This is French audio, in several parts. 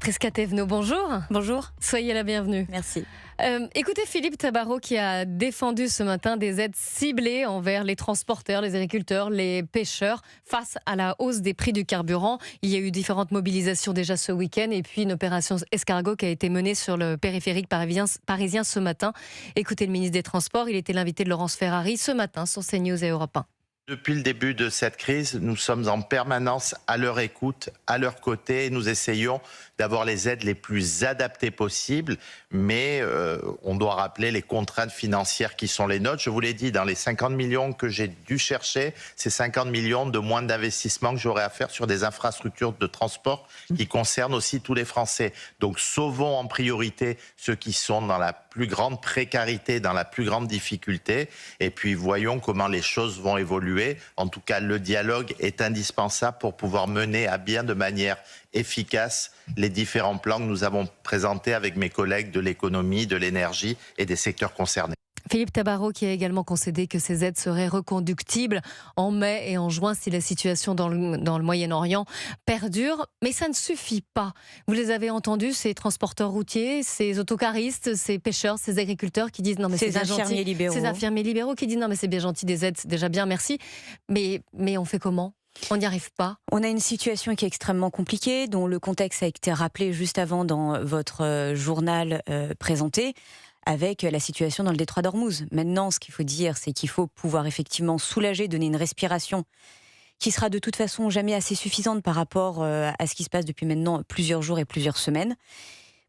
Prisca Thévenot, bonjour. Bonjour. Soyez la bienvenue. Merci. Écoutez Philippe Tabarot qui a défendu ce matin des aides ciblées envers les transporteurs, les agriculteurs, les pêcheurs face à la hausse des prix du carburant. Il y a eu différentes mobilisations déjà ce week-end et puis une opération escargot qui a été menée sur le périphérique parisien ce matin. Écoutez le ministre des Transports, il était l'invité de Laurence Ferrari ce matin sur CNews et Europe 1. Depuis le début de cette crise, nous sommes en permanence à leur écoute, à leur côté, et nous essayons d'avoir les aides les plus adaptées possibles, mais on doit rappeler les contraintes financières qui sont les nôtres. Je vous l'ai dit, dans les 50 millions que j'ai dû chercher, c'est 50 millions de moins d'investissement que j'aurai à faire sur des infrastructures de transport qui concernent aussi tous les Français. Donc sauvons en priorité ceux qui sont dans la plus grande précarité, dans la plus grande difficulté, et puis voyons comment les choses vont évoluer. En tout cas, le dialogue est indispensable pour pouvoir mener à bien de manière efficace les différents plans que nous avons présentés avec mes collègues de l'économie, de l'énergie et des secteurs concernés. Philippe Tabarot qui a également concédé que ces aides seraient reconductibles en mai et en juin si la situation dans le Moyen-Orient perdure. Mais ça ne suffit pas. Vous les avez entendus, ces transporteurs routiers, ces autocaristes, ces pêcheurs, ces agriculteurs qui disent non mais c'est bien gentil. Ces infirmiers libéraux qui disent non mais c'est bien gentil des aides, c'est déjà bien, merci. Mais on fait comment ? On n'y arrive pas. On a une situation qui est extrêmement compliquée, dont le contexte a été rappelé juste avant dans votre journal présenté, avec la situation dans le détroit d'Ormuz. Maintenant, ce qu'il faut dire, c'est qu'il faut pouvoir effectivement soulager, donner une respiration qui sera de toute façon jamais assez suffisante par rapport à ce qui se passe depuis maintenant plusieurs jours et plusieurs semaines.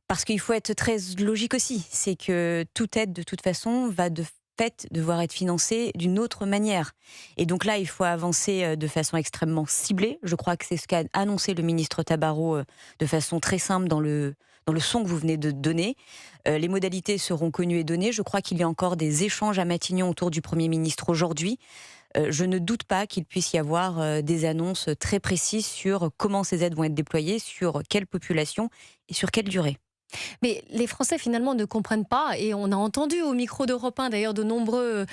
Parce qu'il faut être très logique aussi, c'est que toute aide de toute façon va de fait devoir être financée d'une autre manière. Et donc là, il faut avancer de façon extrêmement ciblée. Je crois que c'est ce qu'a annoncé le ministre Tabarot de façon très simple dans le son que vous venez de donner. Les modalités seront connues et données. Je crois qu'il y a encore des échanges à Matignon autour du Premier ministre aujourd'hui. Je ne doute pas qu'il puisse y avoir des annonces très précises sur comment ces aides vont être déployées, sur quelle population et sur quelle durée. Mais les Français finalement ne comprennent pas, et on a entendu au micro d'Europe 1 d'ailleurs de nombreux,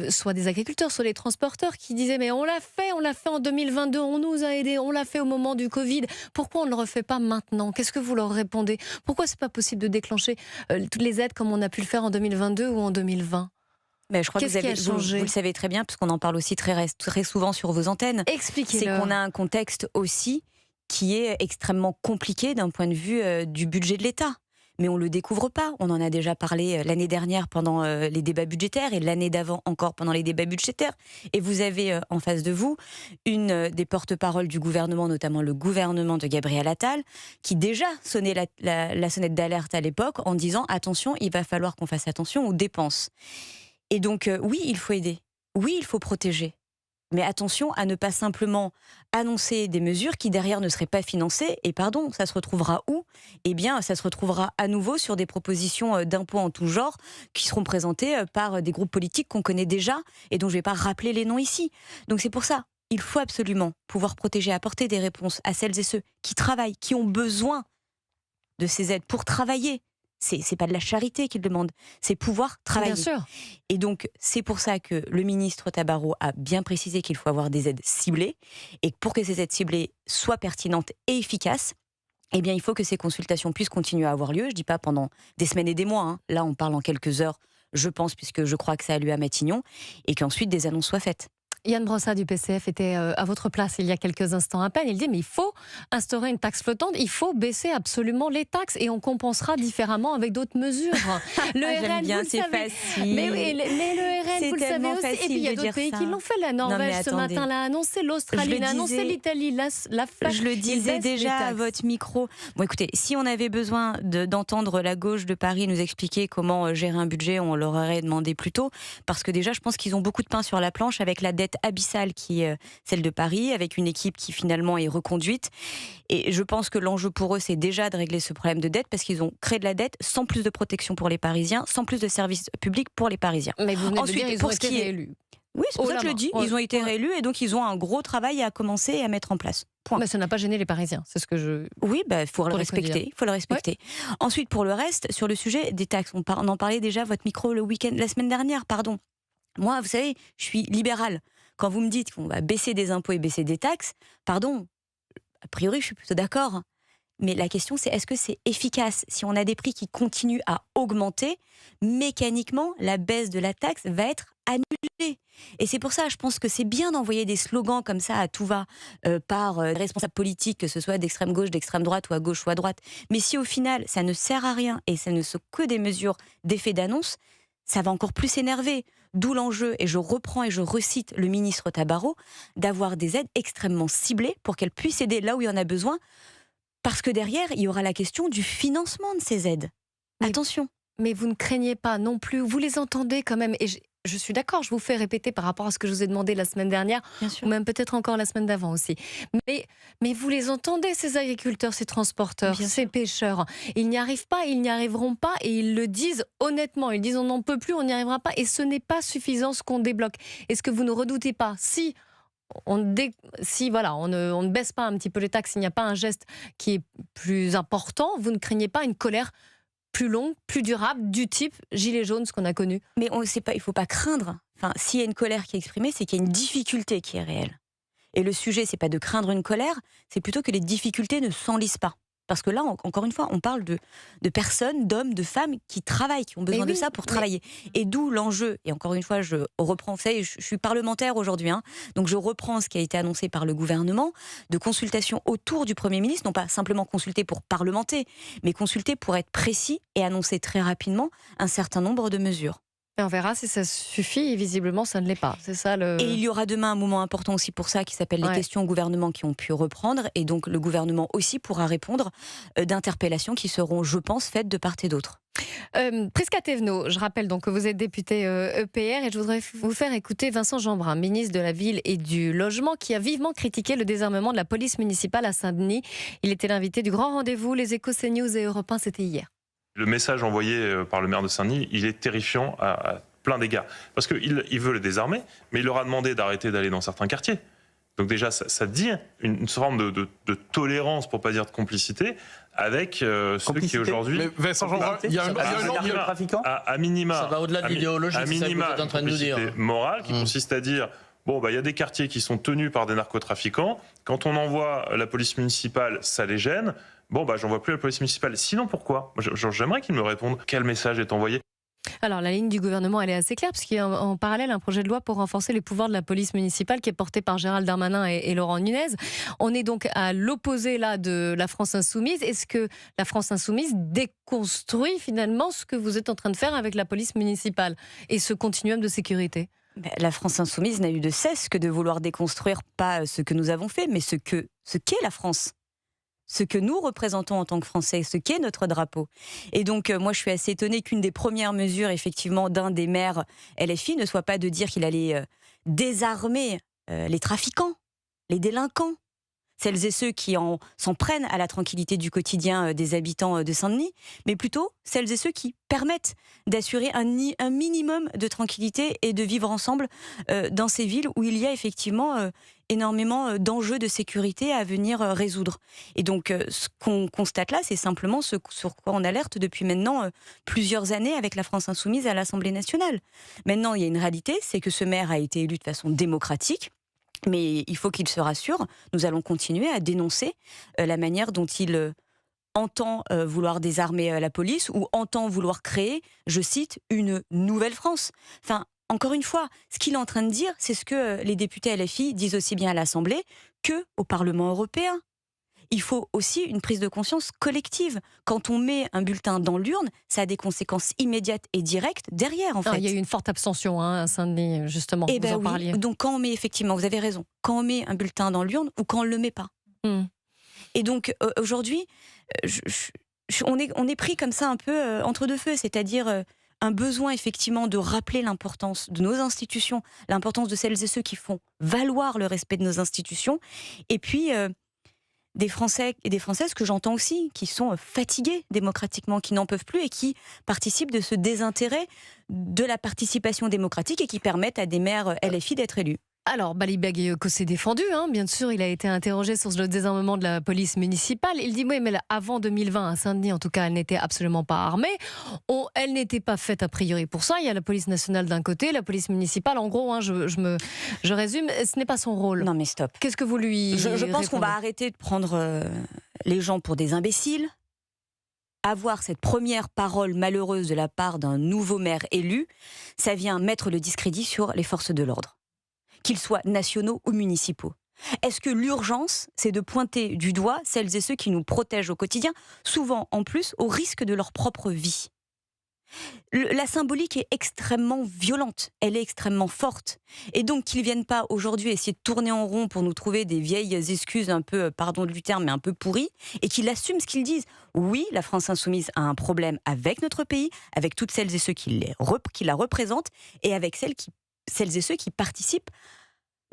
soit des agriculteurs, soit des transporteurs qui disaient mais on l'a fait en 2022, on nous a aidés, on l'a fait au moment du Covid, pourquoi on ne le refait pas maintenant ? Qu'est-ce que vous leur répondez ? Pourquoi c'est pas possible de déclencher toutes les aides comme on a pu le faire en 2022 ou en 2020 ? Mais je crois que vous le savez très bien, puisqu'on en parle aussi très souvent sur vos antennes. Expliquez-le. C'est qu'on a un contexte aussi qui est extrêmement compliqué d'un point de vue du budget de l'État. Mais on ne le découvre pas. On en a déjà parlé l'année dernière pendant les débats budgétaires et l'année d'avant encore pendant les débats budgétaires. Et vous avez en face de vous une des porte-paroles du gouvernement, notamment le gouvernement de Gabriel Attal, qui déjà sonnait la sonnette d'alerte à l'époque en disant « Attention, il va falloir qu'on fasse attention aux dépenses ». Et donc oui, il faut aider. Oui, il faut protéger. Mais attention à ne pas simplement annoncer des mesures qui derrière ne seraient pas financées. Et pardon, ça se retrouvera où ? Eh bien, ça se retrouvera à nouveau sur des propositions d'impôts en tout genre qui seront présentées par des groupes politiques qu'on connaît déjà et dont je ne vais pas rappeler les noms ici. Donc c'est pour ça, il faut absolument pouvoir protéger, apporter des réponses à celles et ceux qui travaillent, qui ont besoin de ces aides pour travailler. C'est pas de la charité qu'ils demandent, c'est pouvoir travailler. Bien sûr. Et donc, c'est pour ça que le ministre Tabarot a bien précisé qu'il faut avoir des aides ciblées. Et pour que ces aides ciblées soient pertinentes et efficaces, eh bien, il faut que ces consultations puissent continuer à avoir lieu. Je ne dis pas pendant des semaines et des mois. Hein. Là, on parle en quelques heures, je pense, puisque je crois que ça a lieu à Matignon. Et qu'ensuite, des annonces soient faites. Yann Brossat du PCF était à votre place il y a quelques instants à peine. Il dit mais il faut instaurer une taxe flottante, il faut baisser absolument les taxes et on compensera différemment avec d'autres mesures. Le RN, bien, c'est facile. Mais oui, mais le RN, vous le savez aussi. Et puis il y a d'autres pays qui l'ont fait. La Norvège ce matin l'a annoncé, l'Australie l'a annoncé, l'Italie, la je le disais déjà à votre micro. Bon, écoutez, si on avait besoin d'entendre la gauche de Paris nous expliquer comment gérer un budget, on leur aurait demandé plus tôt. Parce que déjà, je pense qu'ils ont beaucoup de pain sur la planche avec la dette abyssale qui est celle de Paris, avec une équipe qui finalement est reconduite. Et je pense que l'enjeu pour eux, c'est déjà de régler ce problème de dette, parce qu'ils ont créé de la dette sans plus de protection pour les Parisiens, sans plus de services publics pour les Parisiens. Mais vous venez de dire, ils ont été réélus. Oui, c'est pour ça que je le dis. Ils ont été réélus et donc ils ont un gros travail à commencer et à mettre en place. Point. Mais ça n'a pas gêné les Parisiens, c'est ce que je... Oui, il faut le respecter. Ouais. Ensuite, pour le reste, sur le sujet des taxes, on en parlait déjà à votre micro la semaine dernière, pardon. Moi, vous savez, je suis libérale. Quand vous me dites qu'on va baisser des impôts et baisser des taxes, pardon, a priori, je suis plutôt d'accord. Mais la question, c'est est-ce que c'est efficace? Si on a des prix qui continuent à augmenter, mécaniquement, la baisse de la taxe va être annulée. Et c'est pour ça, je pense que c'est bien d'envoyer des slogans comme ça à tout va par des responsables politiques, que ce soit d'extrême gauche, d'extrême droite ou à gauche ou à droite. Mais si au final, ça ne sert à rien et ça ne sont que des mesures d'effet d'annonce, ça va encore plus énerver. D'où l'enjeu, et je reprends et je recite le ministre Tabarot, d'avoir des aides extrêmement ciblées pour qu'elles puissent aider là où il y en a besoin. Parce que derrière, il y aura la question du financement de ces aides. Mais, Attention. mais vous ne craignez pas non plus, vous les entendez quand même, et je suis d'accord, je vous fais répéter par rapport à ce que je vous ai demandé la semaine dernière, Bien sûr. ou même peut-être encore la semaine d'avant aussi. Mais vous les entendez, ces agriculteurs, ces transporteurs, Bien ces sûr. pêcheurs. Ils n'y arrivent pas, ils n'y arriveront pas, et ils le disent honnêtement. Ils disent on n'en peut plus, on n'y arrivera pas, et ce n'est pas suffisant ce qu'on débloque. Est-ce que vous ne redoutez pas, si voilà, on ne baisse pas un petit peu les taxes, il n'y a pas un geste qui est plus important, vous ne craignez pas une colère plus longue, plus durable, du type gilet jaune, ce qu'on a connu? Mais on sait pas, il ne faut pas craindre. Enfin, s'il y a une colère qui est exprimée, c'est qu'il y a une difficulté qui est réelle. Et le sujet, c'est pas de craindre une colère, c'est plutôt que les difficultés ne s'enlisent pas. Parce que là, encore une fois, on parle de personnes, d'hommes, de femmes qui travaillent, qui ont besoin de ça pour travailler. Et d'où l'enjeu, et encore une fois, je reprends, vous savez, je suis parlementaire aujourd'hui, donc je reprends ce qui a été annoncé par le gouvernement, de consultation autour du Premier ministre, non pas simplement consulter pour parlementer, mais consulter pour être précis et annoncer très rapidement un certain nombre de mesures. Et on verra si ça suffit, et visiblement ça ne l'est pas. C'est ça le... Et il y aura demain un moment important aussi pour ça qui s'appelle les questions au gouvernement qui ont pu reprendre, et donc le gouvernement aussi pourra répondre d'interpellations qui seront, je pense, faites de part et d'autre. Prisca Thévenot, je rappelle donc que vous êtes député EPR, et je voudrais vous faire écouter Vincent Jeanbrun, ministre de la Ville et du Logement, qui a vivement critiqué le désarmement de la police municipale à Saint-Denis. Il était l'invité du grand rendez-vous, les Échos, CNews et Europe 1, c'était hier. Le message envoyé par le maire de Saint-Denis, il est terrifiant à plein d'égards. Parce qu'il veut les désarmer, mais il leur a demandé d'arrêter d'aller dans certains quartiers. Donc déjà, ça dit une forme de tolérance, pour ne pas dire de complicité, avec ceux qui aujourd'hui... Mais Vincent Jeanbrun, il y a un narcotrafiquant. À minima, ça va au-delà de l'idéologie, c'est ça que vous êtes en train de nous dire. Morale qui consiste à dire... Bon, il y a des quartiers qui sont tenus par des narcotrafiquants. Quand on envoie la police municipale, ça les gêne. Bon, j'envoie plus la police municipale. Sinon, pourquoi? J'aimerais qu'ils me répondent. Quel message est envoyé? Alors, la ligne du gouvernement, elle est assez claire, puisqu'il y a en parallèle un projet de loi pour renforcer les pouvoirs de la police municipale qui est porté par Gérald Darmanin et Laurent Nunez. On est donc à l'opposé là de la France Insoumise. Est-ce que la France Insoumise déconstruit finalement ce que vous êtes en train de faire avec la police municipale et ce continuum de sécurité? La France Insoumise n'a eu de cesse que de vouloir déconstruire pas ce que nous avons fait, mais ce qu'est la France. Ce que nous représentons en tant que Français, ce qu'est notre drapeau. Et donc, moi, je suis assez étonnée qu'une des premières mesures, effectivement, d'un des maires LFI ne soit pas de dire qu'il allait désarmer les trafiquants, les délinquants, celles et ceux qui s'en prennent à la tranquillité du quotidien des habitants de Saint-Denis, mais plutôt celles et ceux qui permettent d'assurer un minimum de tranquillité et de vivre ensemble dans ces villes où il y a effectivement énormément d'enjeux de sécurité à venir résoudre. Et donc, ce qu'on constate là, c'est simplement ce sur quoi on alerte depuis maintenant plusieurs années avec la France Insoumise à l'Assemblée nationale. Maintenant, il y a une réalité, c'est que ce maire a été élu de façon démocratique. Mais il faut qu'il se rassure, nous allons continuer à dénoncer la manière dont il entend vouloir désarmer la police ou entend vouloir créer, je cite, une nouvelle France. Enfin, encore une fois, ce qu'il est en train de dire, c'est ce que les députés LFI disent aussi bien à l'Assemblée qu'au Parlement européen. Il faut aussi une prise de conscience collective. Quand on met un bulletin dans l'urne, ça a des conséquences immédiates et directes derrière, en fait. Il y a eu une forte abstention à Saint-Denis, justement, vous en parliez. Donc quand on met, effectivement, vous avez raison, quand on met un bulletin dans l'urne ou quand on ne le met pas. Et donc aujourd'hui, on est pris comme ça un peu entre deux feux, c'est-à-dire un besoin effectivement de rappeler l'importance de nos institutions, l'importance de celles et ceux qui font valoir le respect de nos institutions, et puis... des Français et des Françaises que j'entends aussi, qui sont fatigués démocratiquement, qui n'en peuvent plus et qui participent de ce désintérêt de la participation démocratique et qui permettent à des maires LFI d'être élus. Alors, Balibagé s'est défendu, hein, bien sûr, il a été interrogé sur le désarmement de la police municipale. Il dit, oui, mais avant 2020, à Saint-Denis, en tout cas, elle n'était absolument pas armée. Elle n'était pas faite a priori pour ça. Il y a la police nationale d'un côté, la police municipale. En gros, hein, je résume, ce n'est pas son rôle. Non, mais stop. Qu'est-ce que vous lui Je pense qu'on va arrêter de prendre les gens pour des imbéciles. Avoir cette première parole malheureuse de la part d'un nouveau maire élu, ça vient mettre le discrédit sur les forces de l'ordre, qu'ils soient nationaux ou municipaux. Est-ce que l'urgence, c'est de pointer du doigt celles et ceux qui nous protègent au quotidien, souvent en plus au risque de leur propre vie ? La symbolique est extrêmement violente, elle est extrêmement forte. Et donc qu'ils ne viennent pas aujourd'hui essayer de tourner en rond pour nous trouver des vieilles excuses un peu, pardon du terme, mais un peu pourries, et qu'ils assument ce qu'ils disent. Oui, la France insoumise a un problème avec notre pays, avec toutes celles et ceux qui la représentent, et avec celles et ceux qui participent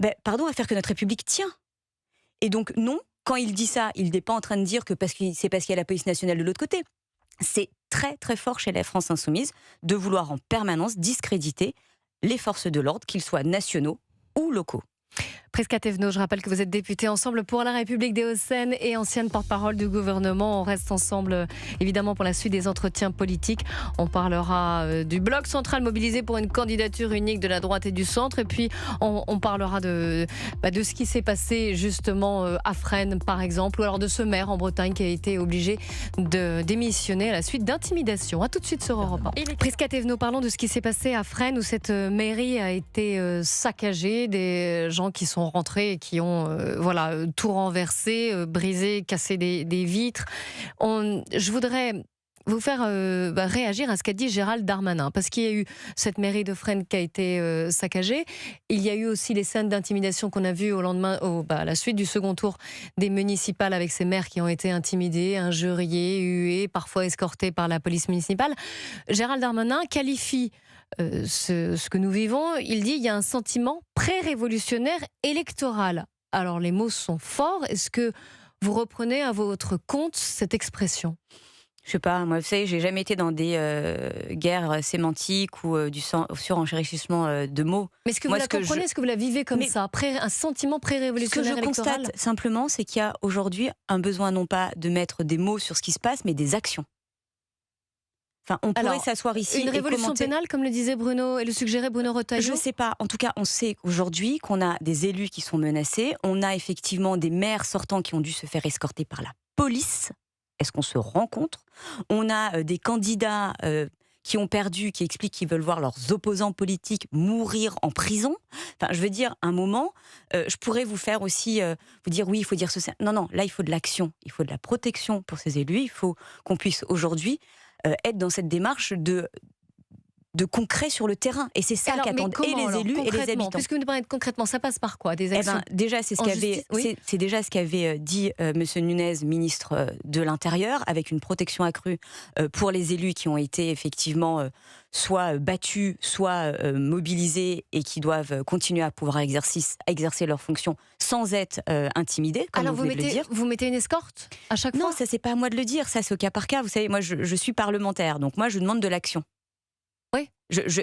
à faire que notre République tient. Et donc non, quand il dit ça, il n'est pas en train de dire que c'est parce qu'il y a la police nationale de l'autre côté. C'est très très fort chez la France insoumise de vouloir en permanence discréditer les forces de l'ordre, qu'ils soient nationaux ou locaux. Prisca Thévenot, je rappelle que vous êtes députée Ensemble pour la République des Hauts-de-Seine et ancienne porte-parole du gouvernement. On reste ensemble évidemment pour la suite des entretiens politiques. On parlera du bloc central mobilisé pour une candidature unique de la droite et du centre. Et puis on parlera de ce qui s'est passé justement à Fresnes par exemple, ou alors de ce maire en Bretagne qui a été obligé de démissionner à la suite d'intimidations. A tout de suite sur Europe 1. Prisca Thévenot, parlons de ce qui s'est passé à Fresnes où cette mairie a été saccagée, des gens qui sont rentrés et qui ont tout renversé, brisé, cassé des vitres. Je voudrais vous faire réagir à ce qu'a dit Gérald Darmanin, parce qu'il y a eu cette mairie de Fresnes qui a été saccagée. Il y a eu aussi les scènes d'intimidation qu'on a vues au lendemain, à la suite du second tour des municipales, avec ces maires qui ont été intimidés, injuriés, hués, parfois escortés par la police municipale. Gérald Darmanin qualifie ce que nous vivons, il dit il y a un sentiment pré-révolutionnaire électoral. Alors les mots sont forts, est-ce que vous reprenez à votre compte cette expression ? Je sais pas, moi vous savez, j'ai jamais été dans des guerres sémantiques ou du surenchérissement de mots. Mais est-ce que vous la comprenez, est-ce que vous la vivez comme ça, un sentiment pré-révolutionnaire électoral ? Ce que je constate simplement, c'est qu'il y a aujourd'hui un besoin non pas de mettre des mots sur ce qui se passe, mais des actions. Enfin, on pourrait s'asseoir ici une révolution pénale, comme le disait Bruno et le suggérait Bruno Retailleau. Je ne sais pas. En tout cas, on sait aujourd'hui qu'on a des élus qui sont menacés. On a effectivement des maires sortants qui ont dû se faire escorter par la police. Est-ce qu'on se rend compte ? On a des candidats qui ont perdu, qui expliquent qu'ils veulent voir leurs opposants politiques mourir en prison. Enfin, je veux dire, un moment, je pourrais vous faire aussi, vous dire oui, il faut dire ceci. Non, là, il faut de l'action. Il faut de la protection pour ces élus. Il faut qu'on puisse aujourd'hui être dans cette démarche de concret sur le terrain. Et c'est ça qu'attendent et les élus et les habitants. Puisque vous nous parlez de concrètement, ça passe par quoi ? Des actions déjà, c'est déjà ce qu'avait dit M. Nunez, ministre de l'Intérieur, avec une protection accrue pour les élus qui ont été effectivement soit battus, soit mobilisés et qui doivent continuer à pouvoir exercer leurs fonctions sans être intimidés, comme vous venez de le dire. Vous mettez une escorte à chaque fois ? Non, ça c'est pas à moi de le dire, ça c'est au cas par cas. Vous savez, moi je suis parlementaire, donc moi je demande de l'action. Oui.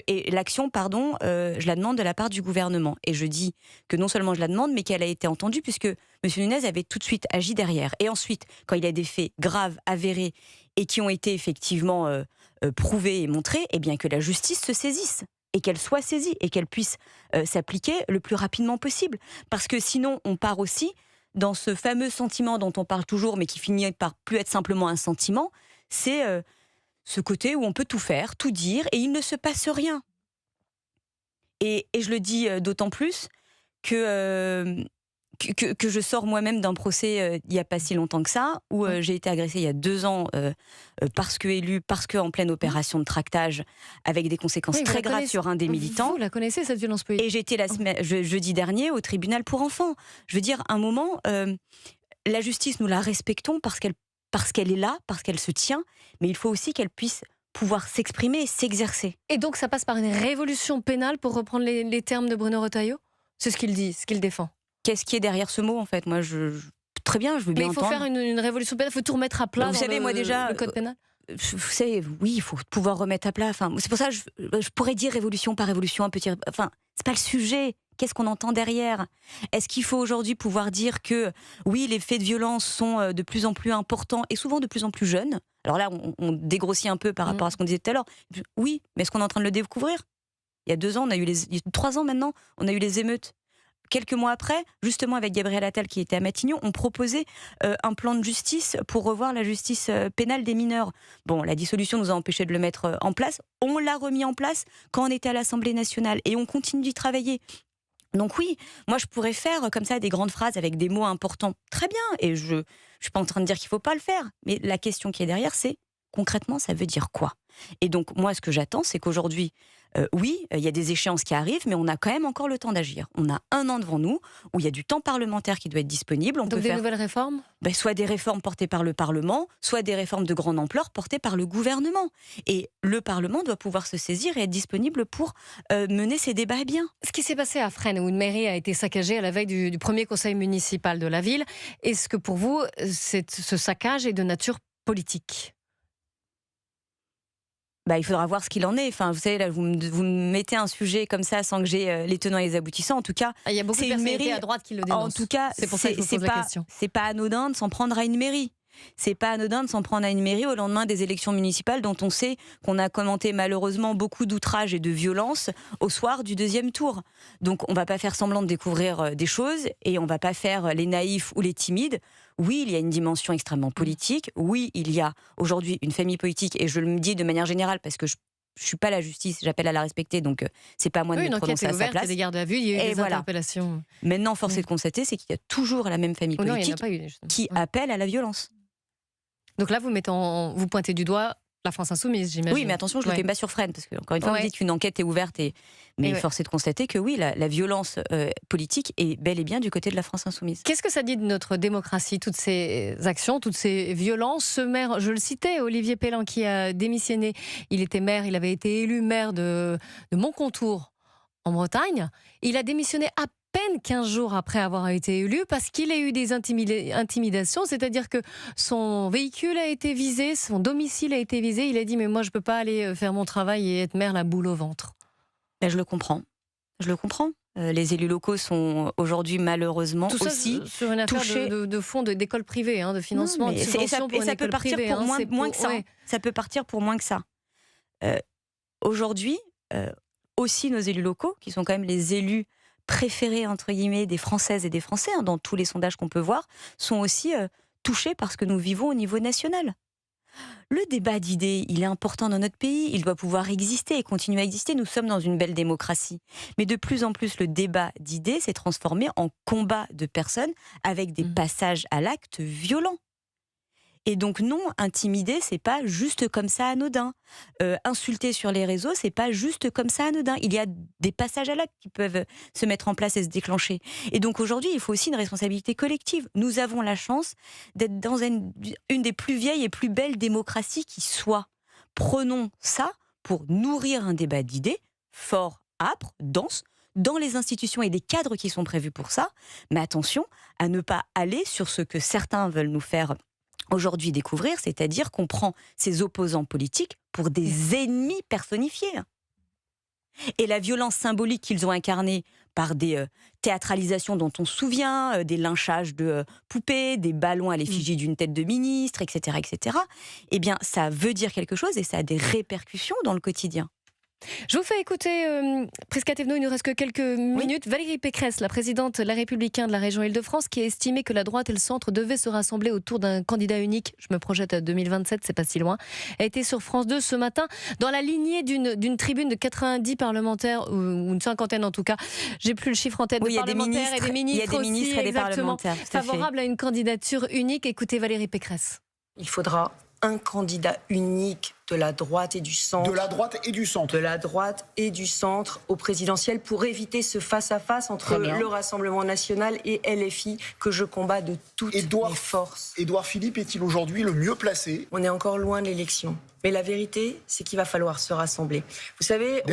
Et l'action, je la demande de la part du gouvernement. Et je dis que non seulement je la demande, mais qu'elle a été entendue, puisque M. Nunez avait tout de suite agi derrière. Et ensuite, quand il y a des faits graves, avérés, et qui ont été effectivement prouvés et montrés, eh bien que la justice se saisisse, et qu'elle soit saisie, et qu'elle puisse s'appliquer le plus rapidement possible. Parce que sinon, on part aussi dans ce fameux sentiment dont on parle toujours, mais qui finit par plus être simplement un sentiment, c'est ce côté où on peut tout faire, tout dire, et il ne se passe rien. Et je le dis d'autant plus que je sors moi-même d'un procès il n'y a pas si longtemps que ça, où j'ai été agressée il y a 2 ans parce qu'en pleine opération de tractage, avec des conséquences très graves sur un des militants. Vous la connaissez, cette violence politique ? Et j'ai été jeudi dernier au tribunal pour enfants. Je veux dire, un moment, la justice, nous la respectons parce qu'elle est là, parce qu'elle se tient, mais il faut aussi qu'elle puisse pouvoir s'exprimer et s'exercer. Et donc ça passe par une révolution pénale, pour reprendre les termes de Bruno Retailleau ? C'est ce qu'il dit, ce qu'il défend. Qu'est-ce qui est derrière ce mot, en fait ? Moi, très bien, je veux bien entendre. Mais il faut faire une révolution pénale, il faut tout remettre à plat le code pénal ? Vous savez, oui, il faut pouvoir remettre à plat. Enfin, c'est pour ça que je pourrais dire révolution par révolution, un petit. Enfin, c'est pas le sujet. Qu'est-ce qu'on entend derrière? Est-ce qu'il faut aujourd'hui pouvoir dire que oui, les faits de violence sont de plus en plus importants et souvent de plus en plus jeunes? Alors là, on dégrossit un peu par rapport à ce qu'on disait tout à l'heure. Oui, mais est-ce qu'on est en train de le découvrir? Il y a 2 ans, il y a 3 ans maintenant, on a eu les émeutes. Quelques mois après, justement avec Gabriel Attal qui était à Matignon, on proposait un plan de justice pour revoir la justice pénale des mineurs. Bon, la dissolution nous a empêché de le mettre en place. On l'a remis en place quand on était à l'Assemblée nationale et on continue d'y travailler. Donc oui, moi je pourrais faire comme ça des grandes phrases avec des mots importants. Très bien, et je ne suis pas en train de dire qu'il ne faut pas le faire. Mais la question qui est derrière, c'est concrètement, ça veut dire quoi? Et donc moi, ce que j'attends, c'est qu'aujourd'hui, oui, il y a des échéances qui arrivent, mais on a quand même encore le temps d'agir. On a 1 an devant nous, où il y a du temps parlementaire qui doit être disponible. On Donc peut des faire nouvelles réformes? soit des réformes portées par le Parlement, soit des réformes de grande ampleur portées par le gouvernement. Et le Parlement doit pouvoir se saisir et être disponible pour mener ces débats bien. Ce qui s'est passé à Fresnes, où une mairie a été saccagée à la veille du premier conseil municipal de la ville, est-ce que pour vous, ce saccage est de nature politique? Il faudra voir ce qu'il en est. Enfin, vous savez, là, vous me mettez un sujet comme ça sans que j'ai les tenants et les aboutissants. En tout cas, il y a beaucoup de personnalités à droite qui le dénoncent. En tout cas, c'est pour ça que je vous pose la question. C'est pas anodin de s'en prendre à une mairie. C'est pas anodin de s'en prendre à une mairie au lendemain des élections municipales dont on sait qu'on a commenté malheureusement beaucoup d'outrages et de violences au soir du 2e tour. Donc on va pas faire semblant de découvrir des choses et on va pas faire les naïfs ou les timides. Oui, il y a une dimension extrêmement politique. Oui, il y a aujourd'hui une famille politique et je le dis de manière générale parce que je suis pas la justice, j'appelle à la respecter, donc c'est pas à moi de me prononcer à sa place. Il y a des gardes à vue, il y a eu des interpellations. Maintenant, force est de constater, c'est qu'il y a toujours la même famille politique qui appelle à la violence. Donc là, vous pointez du doigt la France Insoumise, j'imagine. Oui, mais attention, je ne le fais pas sur Fresnes, parce que, encore une fois, on dit qu'une enquête est ouverte, mais force est de constater que oui, la violence politique est bel et bien du côté de la France Insoumise. Qu'est-ce que ça dit de notre démocratie, toutes ces actions, toutes ces violences? Ce maire, je le citais, Olivier Pellan, qui a démissionné, il était maire, il avait été élu maire de Montcontour, en Bretagne. Il a démissionné à peine 15 jours après avoir été élu parce qu'il a eu des intimidations, c'est-à-dire que son véhicule a été visé, son domicile a été visé. Il a dit mais moi je ne peux pas aller faire mon travail et être maire la boule au ventre. Je le comprends. Les élus locaux sont aujourd'hui malheureusement tout ça aussi sur une affaire touchés de fonds d'école privée, de financement, de subvention pour une école privée. Ça peut partir pour moins que ça. Ça peut partir pour moins que ça. Aujourd'hui, aussi nos élus locaux, qui sont quand même les élus préférés entre guillemets des Françaises et des Français, dans tous les sondages qu'on peut voir, sont aussi touchés par ce que nous vivons au niveau national. Le débat d'idées, il est important dans notre pays, il doit pouvoir exister et continuer à exister. Nous sommes dans une belle démocratie. Mais de plus en plus, le débat d'idées s'est transformé en combat de personnes avec des passages à l'acte violents. Et donc non, intimider, c'est pas juste comme ça anodin. Insulter sur les réseaux, c'est pas juste comme ça anodin. Il y a des passages à l'acte qui peuvent se mettre en place et se déclencher. Et donc aujourd'hui, il faut aussi une responsabilité collective. Nous avons la chance d'être dans une des plus vieilles et plus belles démocraties qui soit. Prenons ça pour nourrir un débat d'idées fort, âpre, dense, dans les institutions et des cadres qui sont prévus pour ça. Mais attention à ne pas aller sur ce que certains veulent nous faire aujourd'hui découvrir, c'est-à-dire qu'on prend ses opposants politiques pour des ennemis personnifiés. Et la violence symbolique qu'ils ont incarnée par des théâtralisations dont on se souvient, des lynchages de poupées, des ballons à l'effigie d'une tête de ministre, etc., eh bien, ça veut dire quelque chose et ça a des répercussions dans le quotidien. Je vous fais écouter, Prisca Thévenot, il ne nous reste que quelques minutes. Valérie Pécresse, la présidente La Républicaine de la région Île-de-France, qui a estimé que la droite et le centre devaient se rassembler autour d'un candidat unique. Je me projette à 2027, c'est pas si loin. A été sur France 2 ce matin, dans la lignée d'une tribune de 90 parlementaires, ou une cinquantaine en tout cas. J'ai plus le chiffre en tête, de parlementaires et des ministres. Il y a des ministres et des parlementaires. Favorables à une candidature unique. Écoutez Valérie Pécresse. Il faudra un candidat unique de la droite et du centre. De la droite et du centre. De la droite et du centre au présidentiel pour éviter ce face-à-face entre le Rassemblement national et LFI que je combats de toutes mes forces. Édouard Philippe est-il aujourd'hui le mieux placé? On est encore loin de l'élection. Mais la vérité, c'est qu'il va falloir se rassembler. Vous savez,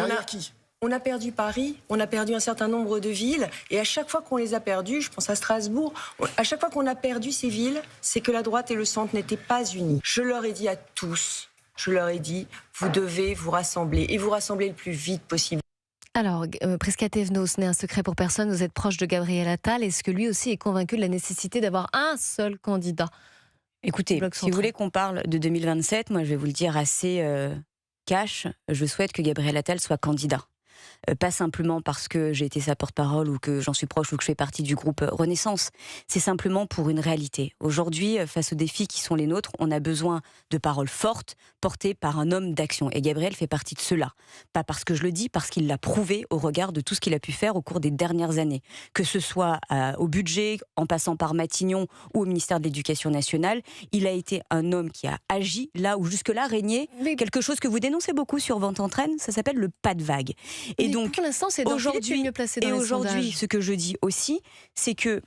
on a perdu Paris, on a perdu un certain nombre de villes, et à chaque fois qu'on les a perdues, je pense à Strasbourg, à chaque fois qu'on a perdu ces villes, c'est que la droite et le centre n'étaient pas unis. Je leur ai dit à tous, vous devez vous rassembler, et vous rassembler le plus vite possible. Alors, Prisca Thévenot, ce n'est un secret pour personne, vous êtes proche de Gabriel Attal. Est-ce que lui aussi est convaincu de la nécessité d'avoir un seul candidat? Écoutez, si vous voulez qu'on parle de 2027, moi je vais vous le dire assez cash, je souhaite que Gabriel Attal soit candidat. Pas simplement parce que j'ai été sa porte-parole ou que j'en suis proche ou que je fais partie du groupe Renaissance. C'est simplement pour une réalité. Aujourd'hui, face aux défis qui sont les nôtres, on a besoin de paroles fortes portées par un homme d'action. Et Gabriel fait partie de cela. Pas parce que je le dis, parce qu'il l'a prouvé au regard de tout ce qu'il a pu faire au cours des dernières années. Que ce soit au budget, en passant par Matignon ou au ministère de l'Éducation nationale, il a été un homme qui a agi là où jusque-là régnait quelque chose que vous dénoncez beaucoup sur Vente en Traîne, ça s'appelle le pas de vague. Et donc, pour l'instant, c'est aujourd'hui mieux placé dans les sondages. Et aujourd'hui, ce que je dis aussi, c'est que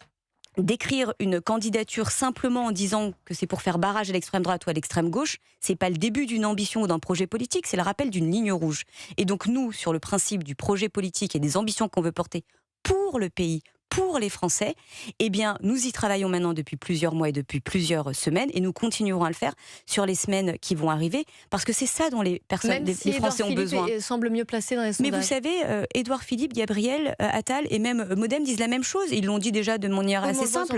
d'écrire une candidature simplement en disant que c'est pour faire barrage à l'extrême droite ou à l'extrême gauche, c'est pas le début d'une ambition ou d'un projet politique, c'est le rappel d'une ligne rouge. Et donc nous, sur le principe du projet politique et des ambitions qu'on veut porter pour le pays, pour les Français, eh bien, nous y travaillons maintenant depuis plusieurs mois et depuis plusieurs semaines, et nous continuerons à le faire sur les semaines qui vont arriver, parce que c'est ça dont les personnes, les Français ont besoin. Philippe semble mieux placé dans les sondages. Mais vous savez, Édouard Philippe, Gabriel Attal et même Modem disent la même chose. Ils l'ont dit déjà de manière assez simple.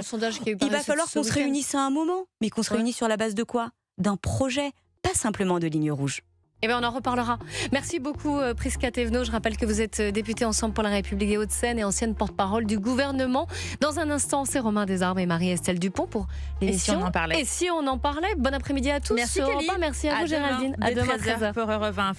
Il va falloir qu'on se réunisse à un moment, mais qu'on se réunisse sur la base de quoi? D'un projet, pas simplement de ligne rouge. Eh bien, on en reparlera. Merci beaucoup, Prisca Thévenot. Je rappelle que vous êtes députée Ensemble pour la République des Hauts-de-Seine et ancienne porte-parole du gouvernement. Dans un instant, c'est Romain Desarmes et Marie-Estelle Dupont pour l'émission. Et si on en parlait? Et si on en parlait? Bon après-midi à tous. Merci, Merci à vous, Géraldine. À demain, 13h pour Europe 1.